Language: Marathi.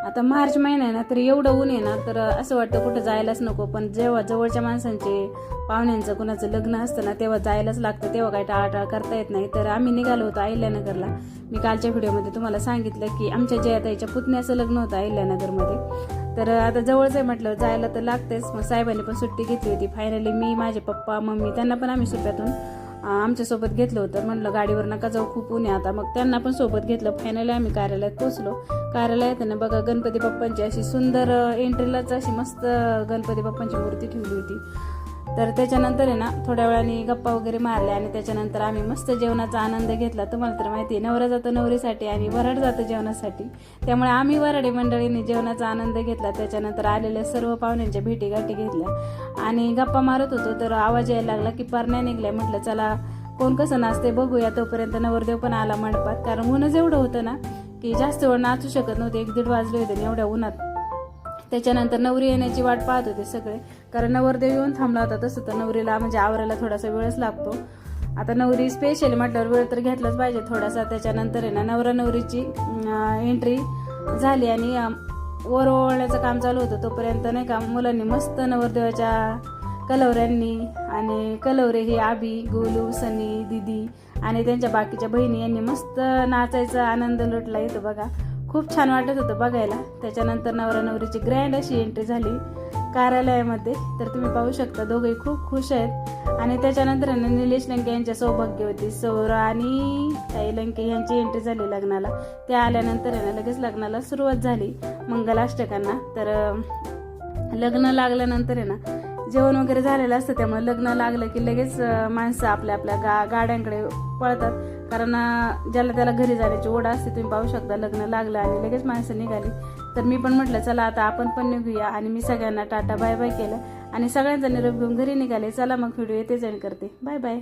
आता मार्च महिना आहे ना, तर एवढं ऊन आहे ना, तर असं वाटतं कुठं जायलाच नको. पण जेव्हा जवळच्या माणसांचे पाहुण्यांचं कुणाचं लग्न असतं ना, तेव्हा जायलाच लागतं. तेव्हा काही टाळाटाळ करता येत नाही. तर आम्ही निघालो होतो अहिल्यानगरला. मी कालच्या व्हिडिओमध्ये तुम्हाला सांगितलं की आमच्या जयाताईच्या पुतण्याचं लग्न होतं अहिल्यानगरमध्ये. तर आता जवळच आहे म्हटलं, जायला तर लागतेच. मग साहेबांनी पण सुट्टी घेतली होती. फायनली मी, माझे पप्पा, मम्मी, त्यांना पण आम्ही सुट्ट्यातून आमच्यासोबत घेतलं होतं. म्हणलं गाडीवर नका जाऊ, खूप ऊन आहे आता. मग त्यांना पण सोबत घेतलं. फायनली आम्ही कार्यालयात पोहोचलो. कार्यालयात ना बघा, गणपती बाप्पांची अशी सुंदर एंट्रीलाच अशी मस्त गणपती बाप्पांची मूर्ती ठेवली होती. तर त्याच्यानंतर आहे ना, थोड्या वेळाने गप्पा वगैरे मारल्या आणि त्याच्यानंतर आम्ही मस्त जेवणाचा आनंद घेतला. तुम्हाला तर माहिती आहे, नवरा जातो नवरीसाठी आणि वराड जातं जेवणासाठी. त्यामुळे आम्ही वराडी मंडळीने जेवणाचा आनंद घेतला. त्याच्यानंतर आलेल्या सर्व पाहुण्यांच्या भेटीगाठी घेतल्या आणि गप्पा मारत होतो. तर आवाज यायला लागला की परण्या निघल्या. म्हटलं चला कोण कसं नाचते बघूया. तोपर्यंत नवरदेव पण आला मंडपात. कारण ऊनच एवढं होतं ना की जास्त वेळ नाचू शकत नव्हते. 1-1:30 वाजले होते एवढ्या उन्हात. त्याच्यानंतर नवरी येण्याची वाट पाहत होते सगळे, कारण नवरदेव येऊन थांबला होता. तसं तर नवरीला म्हणजे आवरायला थोडासा वेळच लागतो. आता नवरी स्पेशली म्हटल्यावर वेळ तर घेतलाच पाहिजे थोडासा. त्याच्यानंतर आहे ना, नवरा नवरीची एंट्री झाली आणि वर ओवाळण्याचं काम चालू होतं. तोपर्यंत नाही का, मुलांनी मस्त नवरदेवाच्या कलवऱ्यांनी आणि कलवरे हे आबी, गोलू, सनी, दिदी आणि त्यांच्या बाकीच्या बहिणी यांनी मस्त नाचायचा आनंद लुटला येतो बघा. खूप छान वाटत होतं बघायला. त्याच्यानंतर नवरा नवरीची ग्रँड अशी एंट्री झाली कार्यालयामध्ये. तर तुम्ही पाहू शकता दोघेही खूप खुश आहेत. आणि त्याच्यानंतर निलेश लंके यांच्या सौभाग्यवती सौरा आणि ताई लंके यांची एंट्री झाली लग्नाला. त्या आल्यानंतर लगेच लग्नाला सुरुवात झाली मंगलाष्टकांना. तर लग्न लागल्यानंतर आहे ना, जेवण वगैरे झालेलं असतं. त्यामुळे लग्न लागलं की लगेच माणसं आपल्या आपल्या गाड्यांकडे पळतात. कारण ज्याला त्याला घरी जाण्याची ओढ असते. तुम्ही पाहू शकता लग्न लागलं आणि लगेच माणसं निघाली. तर मी पण म्हटलं चला आता आपण पण निघूया. आणि मी सगळ्यांना टाटा बाय बाय केलं आणि सगळ्यांचा निरोप घेऊन घरी निघाले. चला मग व्हिडिओ येथे एंड करते. Bye bye.